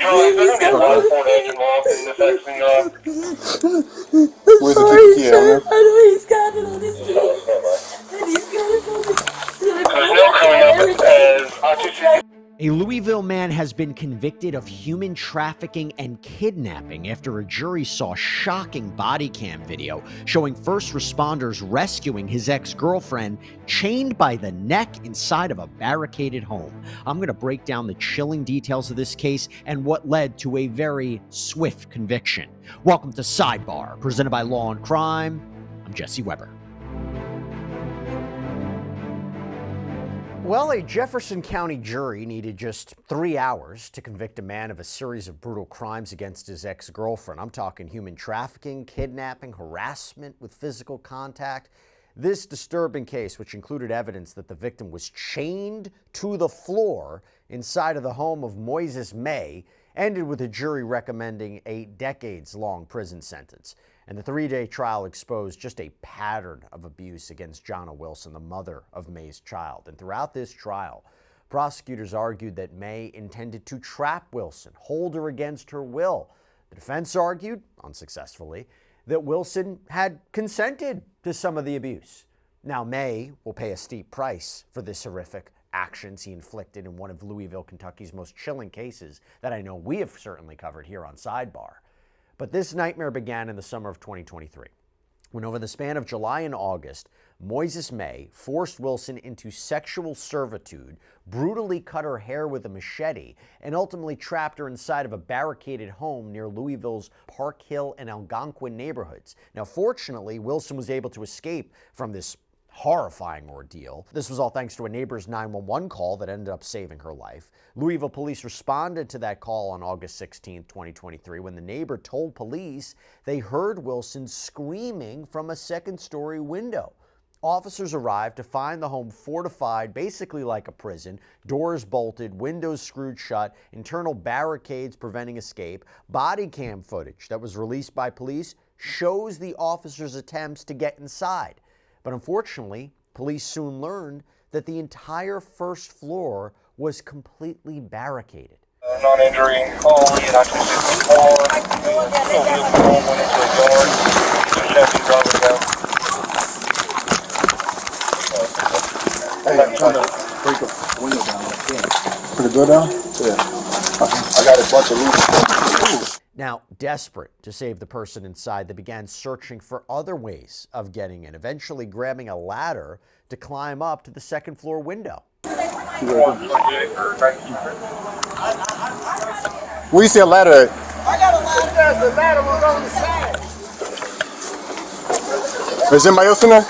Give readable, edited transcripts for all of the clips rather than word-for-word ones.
He's got Where's the key? I know he's got it on his feet. And he's got it on A Louisville man has been convicted of human trafficking and kidnapping after a jury saw shocking body cam video showing first responders rescuing his ex-girlfriend chained by the neck inside of a barricaded home. I'm going to break down the chilling details of this case and what led to a very swift conviction. Welcome to Sidebar, presented by Law&Crime. I'm Jesse Weber. Well, a Jefferson County jury needed just 3 hours to convict a man of a series of brutal crimes against his ex-girlfriend. I'm talking human trafficking, kidnapping, harassment with physical contact. This disturbing case, which included evidence that the victim was chained to the floor inside of the home of Moises May, ended with a jury recommending a decades-long prison sentence. And the 3-day trial exposed just a pattern of abuse against Jonna Wilson, the mother of May's child. And throughout this trial, prosecutors argued that May intended to trap Wilson, hold her against her will. The defense argued, unsuccessfully, that Wilson had consented to some of the abuse. Now, May will pay a steep price for this horrific actions he inflicted in one of Louisville, Kentucky's most chilling cases that I know we have certainly covered here on Sidebar. But this nightmare began in the summer of 2023, when over the span of July and August, Moises May forced Wilson into sexual servitude, brutally cut her hair with a machete, and ultimately trapped her inside of a barricaded home near Louisville's Park Hill and Algonquin neighborhoods. Now, fortunately, Wilson was able to escape from this horrifying ordeal. This was all thanks to a neighbor's 911 call that ended up saving her life. Louisville police responded to that call on August 16, 2023, when the neighbor told police they heard Wilson screaming from a second-story window. Officers arrived to find the home fortified, basically like a prison, doors bolted, windows screwed shut, internal barricades preventing escape. Body cam footage that was released by police shows the officers' attempts to get inside. But unfortunately, police soon learned that the entire first floor was completely barricaded. Non-injury, call United 64. Hey, I'm trying to break a window down. I can't. Put the door down? Yeah. I got a bunch of loose. Now, desperate to save the person inside, they began searching for other ways of getting in, eventually grabbing a ladder to climb up to the second floor window. Where you see a ladder at? I got a ladder. The ladder was on the side. Is anybody else in there?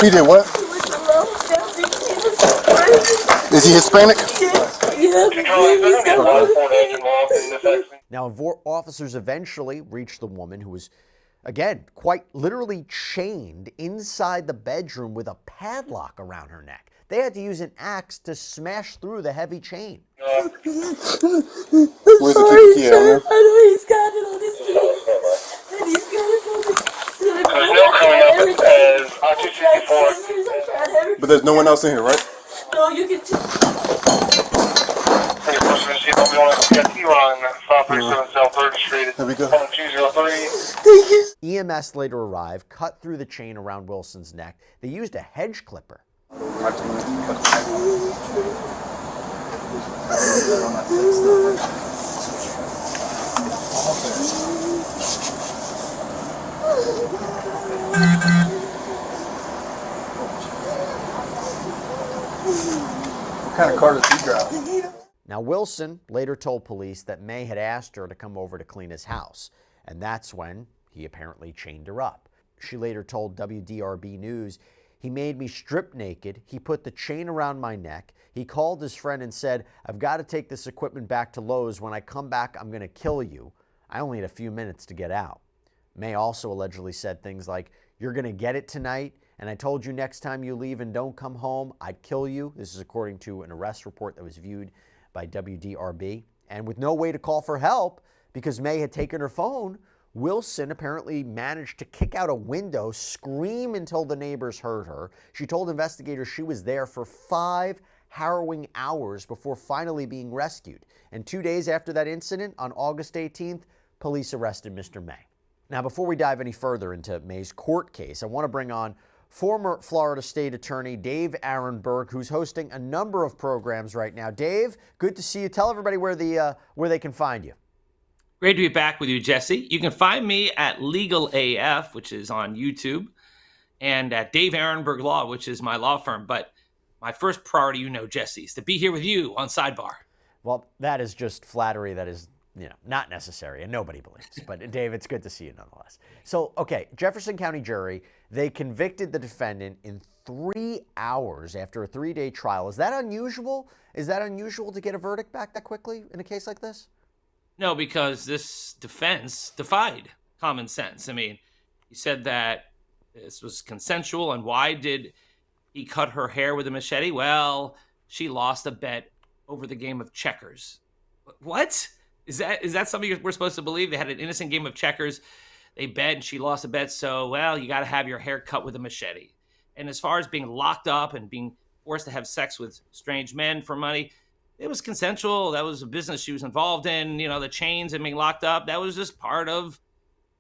He did what? Is he Hispanic? Now, officers eventually reached the woman who was, again, quite literally chained inside the bedroom with a padlock around her neck. They had to use an axe to smash through the heavy chain. Where's the key? I know he's got it on his feet. And he's got it on his feet. But there's no one else in here, right? No, you can just... There we go. EMS later arrived, cut through the chain around Wilson's neck. They used a hedge clipper. What kind of car does he drive? Now, Wilson later told police that May had asked her to come over to clean his house, and that's when he apparently chained her up. She later told WDRB News, "He made me strip naked. He put the chain around my neck. He called his friend and said, 'I've got to take this equipment back to Lowe's. When I come back, I'm going to kill you. I only had a few minutes to get out.'" May also allegedly said things like, "You're going to get it tonight, and I told you next time you leave and don't come home, I'd kill you." This is according to an arrest report that was viewed by WDRB. And with no way to call for help, because May had taken her phone, Wilson apparently managed to kick out a window, scream until the neighbors heard her. She told investigators she was there for 5 harrowing hours before finally being rescued. And 2 days after that incident, on August 18th, police arrested Mr. May. Now, before we dive any further into May's court case, I want to bring on former Florida State Attorney Dave Aronberg, who's hosting a number of programs right now. Dave, good to see you. Tell everybody where they can find you. Great to be back with you, Jesse. You can find me at Legal AF, which is on YouTube, and at Dave Aronberg Law, which is my law firm. But my first priority, Jesse, is to be here with you on Sidebar. Well, that is just flattery that is, not necessary, and nobody believes. But Dave, it's good to see you nonetheless. So, okay, Jefferson County jury, they convicted the defendant in 3 hours after a 3-day trial. Is that unusual? Is that unusual to get a verdict back that quickly in a case like this? No, because this defense defied common sense. I mean, he said that this was consensual, and why did he cut her hair with a machete? Well, she lost a bet over the game of checkers. What? Is that something we're supposed to believe? They had an innocent game of checkers. They bet, and she lost a bet. So, well, you got to have your hair cut with a machete. And as far as being locked up and being forced to have sex with strange men for money, it was consensual. That was a business she was involved in. The chains and being locked up, that was just part of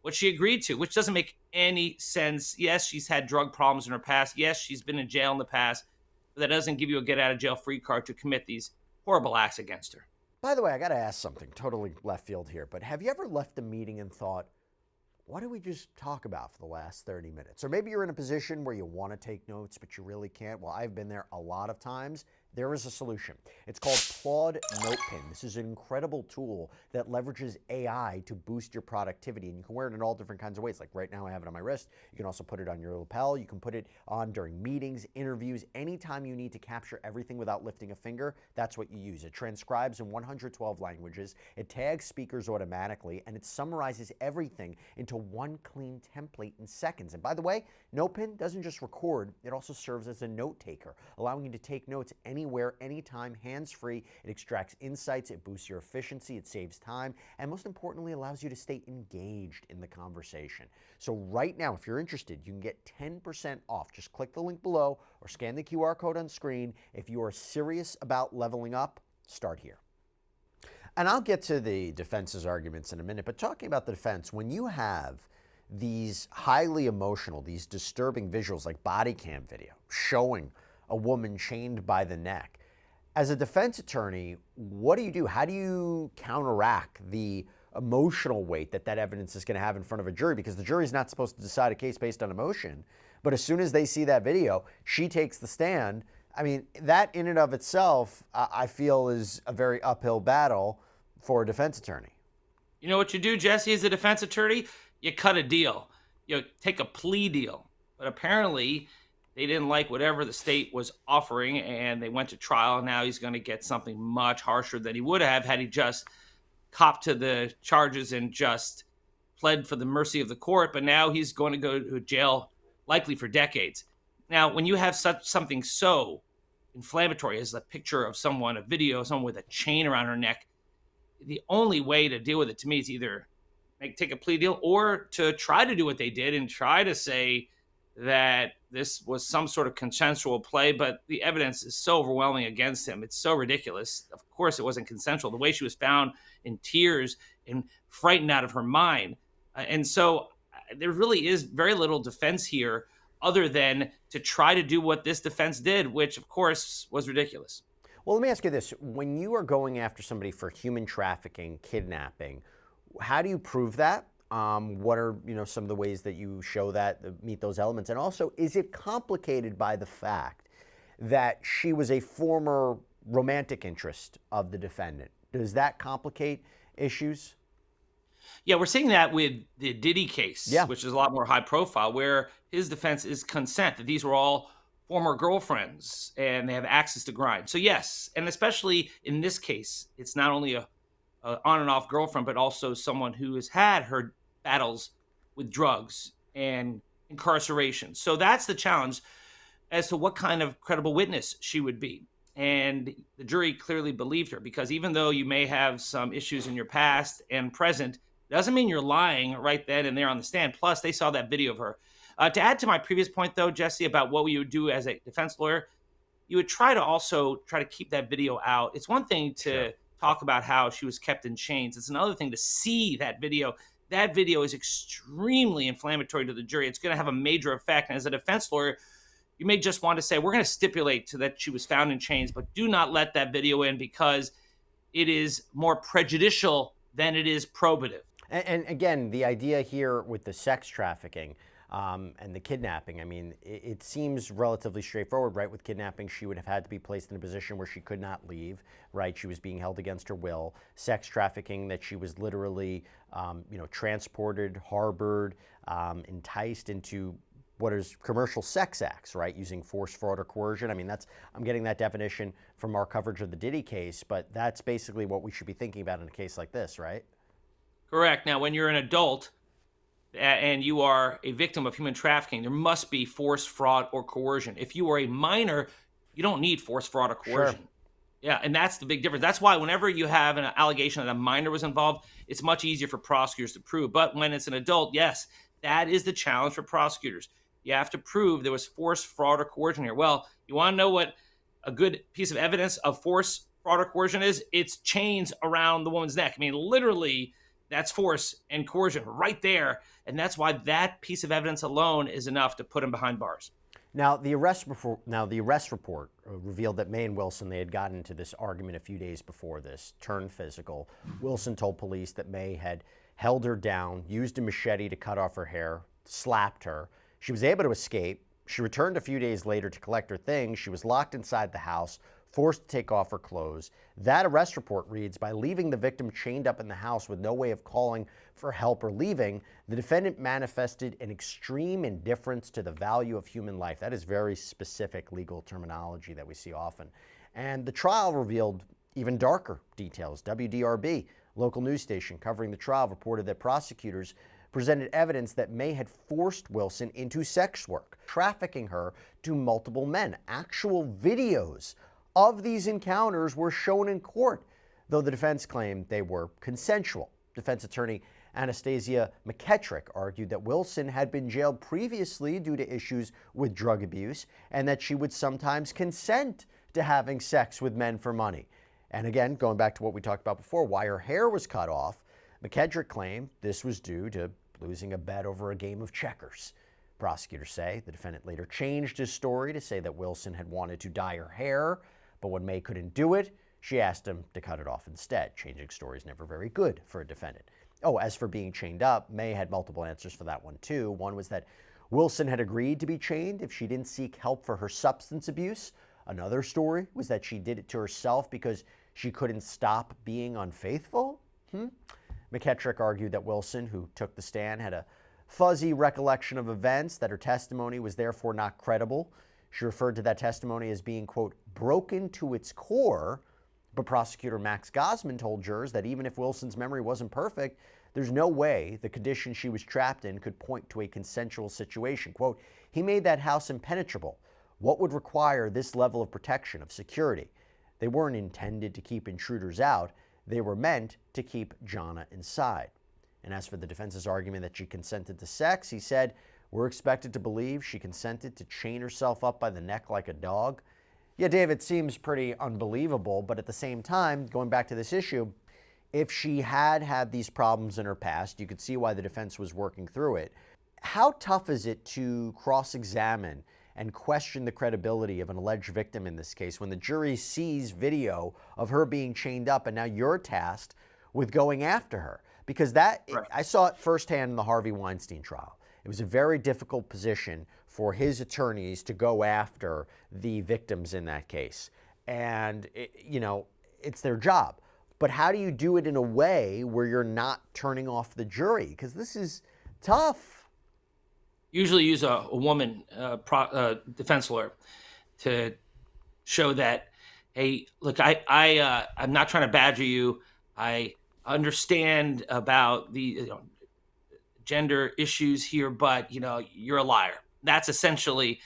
what she agreed to, which doesn't make any sense. Yes, she's had drug problems in her past. Yes, she's been in jail in the past. But that doesn't give you a get-out-of-jail-free card to commit these horrible acts against her. By the way, I got to ask something totally left field here, but have you ever left a meeting and thought, what did we just talk about for the last 30 minutes? Or maybe you're in a position where you want to take notes, but you really can't. Well, I've been there a lot of times. There is a solution. It's called Claude NotePen. This is an incredible tool that leverages AI to boost your productivity, and you can wear it in all different kinds of ways. Like right now I have it on my wrist. You can also put it on your lapel. You can put it on during meetings, interviews, anytime you need to capture everything without lifting a finger. That's what you use. It transcribes in 112 languages. It tags speakers automatically, and it summarizes everything into one clean template in seconds. And by the way, NotePen doesn't just record, it also serves as a note taker, allowing you to take notes anywhere, anytime, hands-free. It extracts insights, it boosts your efficiency, it saves time, and most importantly, allows you to stay engaged in the conversation. So right now, if you're interested, you can get 10% off. Just click the link below or scan the QR code on screen. If you are serious about leveling up, start here. And I'll get to the defense's arguments in a minute, but talking about the defense, when you have these highly emotional, these disturbing visuals like body cam video showing a woman chained by the neck, as a defense attorney, what do you do? How do you counteract the emotional weight that evidence is going to have in front of a jury? Because the jury is not supposed to decide a case based on emotion, but as soon as they see that video, she takes the stand. I mean, that in and of itself, I feel is a very uphill battle for a defense attorney. You know what you do, Jesse, as a defense attorney? You cut a deal. You take a plea deal. But apparently, they didn't like whatever the state was offering, and they went to trial. Now he's going to get something much harsher than he would have had he just copped to the charges and just pled for the mercy of the court. But now he's going to go to jail, likely for decades. Now, when you have something so inflammatory as a picture of someone, a video of someone with a chain around her neck, the only way to deal with it to me is either take a plea deal or to try to do what they did and try to say that this was some sort of consensual play, but the evidence is so overwhelming against him. It's so ridiculous. Of course, it wasn't consensual. The way she was found in tears and frightened out of her mind. And so there really is very little defense here other than to try to do what this defense did, which, of course, was ridiculous. Well, let me ask you this. When you are going after somebody for human trafficking, kidnapping, how do you prove that? What are some of the ways that you show that, meet those elements? And also, is it complicated by the fact that she was a former romantic interest of the defendant? Does that complicate issues? Yeah, we're seeing that with the Diddy case, which is a lot more high profile, where his defense is consent, that these were all former girlfriends and they have access to grind. So yes, and especially in this case, it's not only a on and off girlfriend, but also someone who has had her battles with drugs and incarceration. So that's the challenge as to what kind of credible witness she would be. And the jury clearly believed her, because even though you may have some issues in your past and present, Doesn't mean you're lying right then and there on the stand. Plus, they saw that video of her. To add to my previous point, though, Jesse, about what we would do as a defense lawyer, you would try to keep that video out. It's one thing to talk about how she was kept in chains. It's another thing to see that video. That video is extremely inflammatory to the jury. It's going to have a major effect. And as a defense lawyer, you may just want to say, we're going to stipulate to that she was found in chains, but do not let that video in because it is more prejudicial than it is probative. And again, the idea here with the sex trafficking and the kidnapping, I mean, it seems relatively straightforward, right? With kidnapping, she would have had to be placed in a position where she could not leave, right? She was being held against her will. Sex trafficking, that she was literally, transported, harbored, enticed into what is commercial sex acts, right? Using force, fraud, or coercion. I mean, I'm getting that definition from our coverage of the Diddy case, but that's basically what we should be thinking about in a case like this, right? Correct. Now, when you're an adult and you are a victim of human trafficking, there must be force, fraud, or coercion. If you are a minor, you don't need force, fraud, or coercion. Sure. Yeah, and that's the big difference. That's why whenever you have an allegation that a minor was involved, it's much easier for prosecutors to prove. But when it's an adult, yes, that is the challenge for prosecutors. You have to prove there was force, fraud, or coercion here. Well, you want to know what a good piece of evidence of force, fraud, or coercion is? It's chains around the woman's neck. I mean, literally, that's force and coercion right there. And that's why that piece of evidence alone is enough to put him behind bars. Now, the arrest report revealed that May and Wilson, they had gotten into this argument a few days before this, turned physical. Wilson told police that May had held her down, used a machete to cut off her hair, slapped her. She was able to escape. She returned a few days later to collect her things. She was locked inside the house, forced to take off her clothes. That arrest report reads, by leaving the victim chained up in the house with no way of calling for help or leaving, the defendant manifested an extreme indifference to the value of human life. That is very specific legal terminology that we see often. And the trial revealed even darker details. WDRB, local news station covering the trial, reported that prosecutors presented evidence that May had forced Wilson into sex work, trafficking her to multiple men. Actual videos of these encounters were shown in court, though the defense claimed they were consensual. Defense attorney Anastasia McKettrick argued that Wilson had been jailed previously due to issues with drug abuse and that she would sometimes consent to having sex with men for money. And again, going back to what we talked about before, why her hair was cut off, McKettrick claimed this was due to losing a bet over a game of checkers. Prosecutors say the defendant later changed his story to say that Wilson had wanted to dye her hair, but when May couldn't do it, she asked him to cut it off instead. Changing story is never very good for a defendant. Oh, as for being chained up, May had multiple answers for that one too. One was that Wilson had agreed to be chained if she didn't seek help for her substance abuse. Another story was that she did it to herself because she couldn't stop being unfaithful. McKettrick argued that Wilson, who took the stand, had a fuzzy recollection of events, that her testimony was therefore not credible. She referred to that testimony as being, quote, broken to its core, but prosecutor Max Gosman told jurors that even if Wilson's memory wasn't perfect, there's no way the condition she was trapped in could point to a consensual situation. Quote, he made that house impenetrable. What would require this level of protection, of security? They weren't intended to keep intruders out. They were meant to keep Jonna inside. And as for the defense's argument that she consented to sex, he said, we're expected to believe she consented to chain herself up by the neck like a dog. Yeah, Dave, it seems pretty unbelievable, but at the same time, going back to this issue, if she had had these problems in her past, you could see why the defense was working through it. How tough is it to cross-examine and question the credibility of an alleged victim in this case when the jury sees video of her being chained up and now you're tasked with going after her? Because I saw it firsthand in the Harvey Weinstein trial. It was a very difficult position for his attorneys to go after the victims in that case. And, it's their job. But how do you do it in a way where you're not turning off the jury? Because this is tough. Usually use a woman defense lawyer to show that, hey, look, I'm not trying to badger you. I understand about the gender issues here, but you're a liar. That's essentially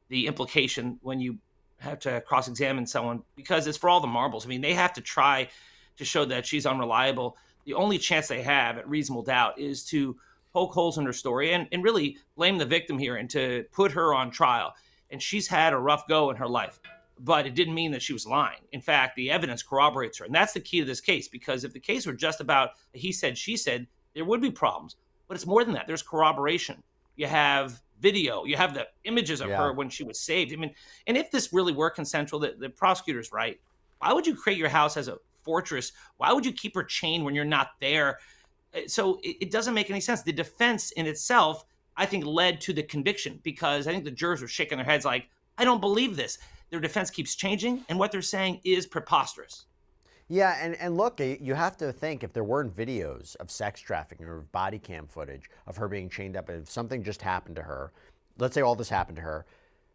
the implication when you have to cross-examine someone, because it's for all the marbles. I mean, they have to try to show that she's unreliable. the only chance they have at reasonable doubt is to poke holes in her story and really blame the victim here and to put her on trial. And she's had a rough go in her life, but it didn't mean that she was lying. In fact, the evidence corroborates her. And that's the key to this case, because if the case were just about he said, she said, there would be problems. But it's more than that. There's corroboration. You have video. You have the images of her when she was saved. I mean, and if this really were consensual, the prosecutor's right. Why would you create your house as a fortress? Why would you keep her chained when you're not there? So it doesn't make any sense. The defense in itself, I think, led to the conviction, because I think the jurors were shaking their heads like, I don't believe this. Their defense keeps changing, and what they're saying is preposterous. Yeah, and look, you have to think, if there weren't videos of sex trafficking or body cam footage of her being chained up, if something just happened to her, let's say all this happened to her,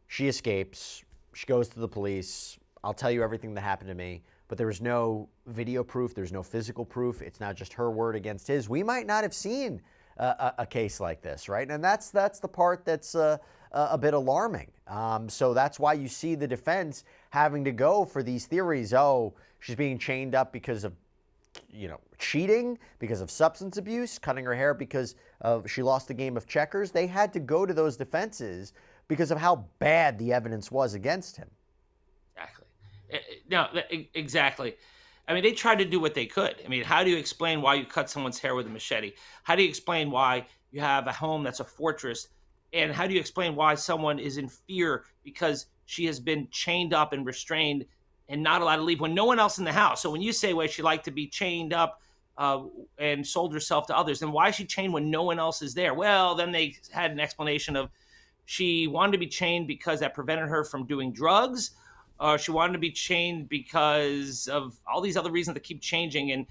she escapes, she goes to the police, I'll tell you everything that happened to me, but there was no video proof, there's no physical proof, it's not just her word against his, we might not have seen a case like this, right? And that's the part that's a bit alarming. So that's why you see the defense having to go for these theories. Oh, she's being chained up because of, cheating, because of substance abuse, cutting her hair because she lost the game of checkers. They had to go to those defenses because of how bad the evidence was against him. Exactly. No, exactly. I mean, they tried to do what they could. I mean, how do you explain why you cut someone's hair with a machete? How do you explain why you have a home that's a fortress? And how do you explain why someone is in fear because she has been chained up and restrained and not allowed to leave when no one else in the house? So when you say, well, she liked to be chained up and sold herself to others, then why is she chained when no one else is there? Well, then they had an explanation of she wanted to be chained because that prevented her from doing drugs. She wanted to be chained because of all these other reasons that keep changing. And,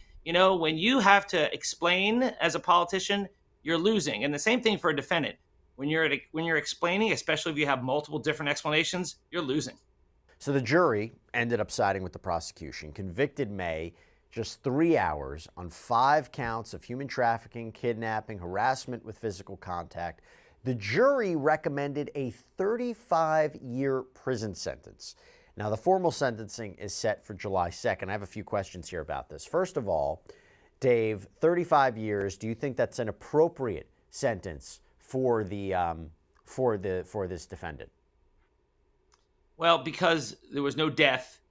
when you have to explain as a politician, you're losing. And the same thing for a defendant. When you're explaining, especially if you have multiple different explanations, you're losing. So the jury ended up siding with the prosecution, convicted May just 3 hours on 5 counts of human trafficking, kidnapping, harassment with physical contact. The jury recommended a 35-year prison sentence. Now, the formal sentencing is set for July 2nd. I have a few questions here about this. First of all, Dave, 35 years, do you think that's an appropriate sentence for this defendant? Well, because there was no death,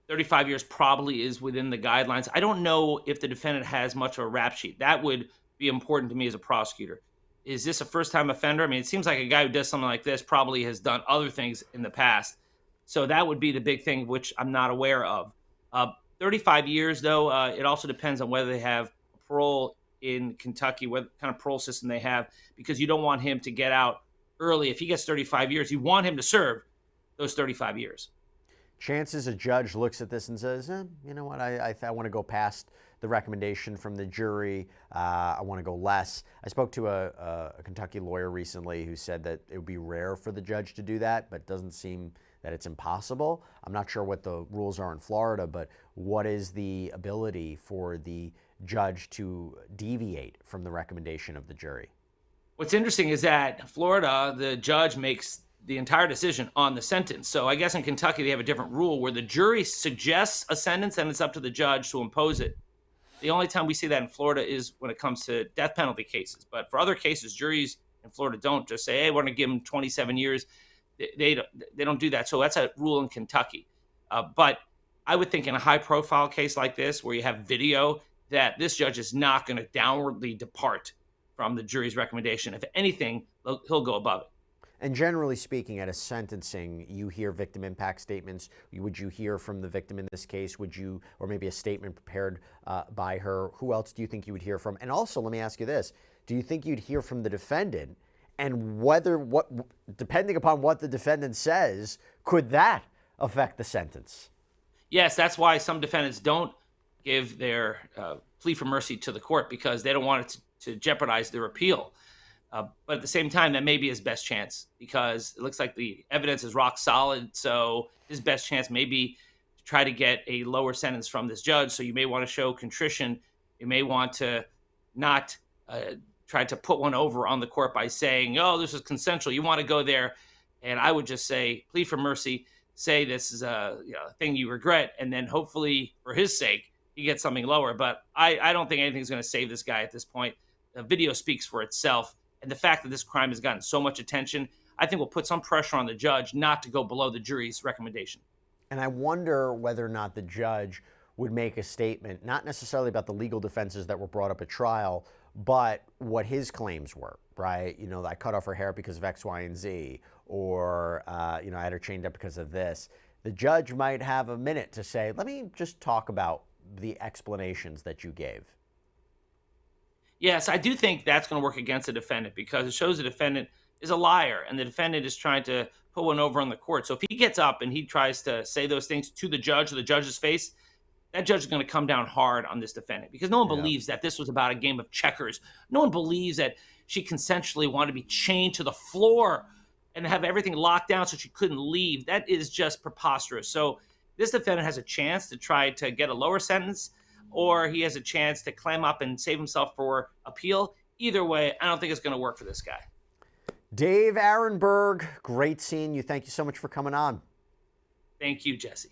35 years probably is within the guidelines. I don't know if the defendant has much of a rap sheet. That would be important to me as a prosecutor. Is this a first-time offender? I mean, it seems like a guy who does something like this probably has done other things in the past. So that would be the big thing, which I'm not aware of. 35 years, though, it also depends on whether they have parole in Kentucky, what kind of parole system they have, because you don't want him to get out early. If he gets 35 years, you want him to serve those 35 years. Chances a judge looks at this and says, you know what, I want to go past the recommendation from the jury. I want to go less. I spoke to a Kentucky lawyer recently who said that it would be rare for the judge to do that, but it doesn't seem that it's impossible. I'm not sure what the rules are in Florida, but what is the ability for the judge to deviate from the recommendation of the jury? What's interesting is that Florida, the judge makes the entire decision on the sentence. So I guess in Kentucky, they have a different rule where the jury suggests a sentence and it's up to the judge to impose it. The only time we see that in Florida is when it comes to death penalty cases. But for other cases, juries in Florida don't just say, hey, we're going to give him 27 years. They don't do that. So that's a rule in Kentucky. But I would think in a high-profile case like this, where you have video, that this judge is not going to downwardly depart from the jury's recommendation. If anything, he'll go above it. And generally speaking, at a sentencing, you hear victim impact statements. Would you hear from the victim in this case? Would you, or maybe a statement prepared by her? Who else do you think you would hear from? And also, let me ask you this. Do you think you'd hear from the defendant? And depending upon what the defendant says, could that affect the sentence? Yes, that's why some defendants don't give their plea for mercy to the court, because they don't want it to jeopardize their appeal. But at the same time, that may be his best chance, because it looks like the evidence is rock solid. So his best chance may be to try to get a lower sentence from this judge. So you may want to show contrition. You may want to not try to put one over on the court by saying, oh, this is consensual. You want to go there. And I would just say, plead for mercy, say this is a thing you regret. And then hopefully, for his sake, he he gets something lower. But I don't think anything's going to save this guy at this point. The video speaks for itself. And the fact that this crime has gotten so much attention, I think will put some pressure on the judge not to go below the jury's recommendation. And I wonder whether or not the judge would make a statement, not necessarily about the legal defenses that were brought up at trial, but what his claims were, right? You know, I cut off her hair because of X, Y, and Z, or, you know, I had her chained up because of this. The judge might have a minute to say, let me just talk about the explanations that you gave. Yes, I do think that's going to work against the defendant because it shows the defendant is a liar and the defendant is trying to put one over on the court. So if he gets up and he tries to say those things to the judge or the judge's face, that judge is going to come down hard on this defendant because no one believes that this was about a game of checkers. No one believes that she consensually wanted to be chained to the floor and have everything locked down so she couldn't leave. That is just preposterous. So this defendant has a chance to try to get a lower sentence, or he has a chance to climb up and save himself for appeal. Either way, I don't think it's going to work for this guy. Dave Aronberg, great seeing you. Thank you so much for coming on. Thank you, Jesse.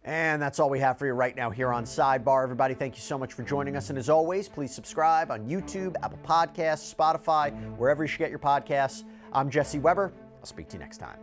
And that's all we have for you right now here on Sidebar. Everybody, thank you so much for joining us. And as always, please subscribe on YouTube, Apple Podcasts, Spotify, wherever you should get your podcasts. I'm Jesse Weber. I'll speak to you next time.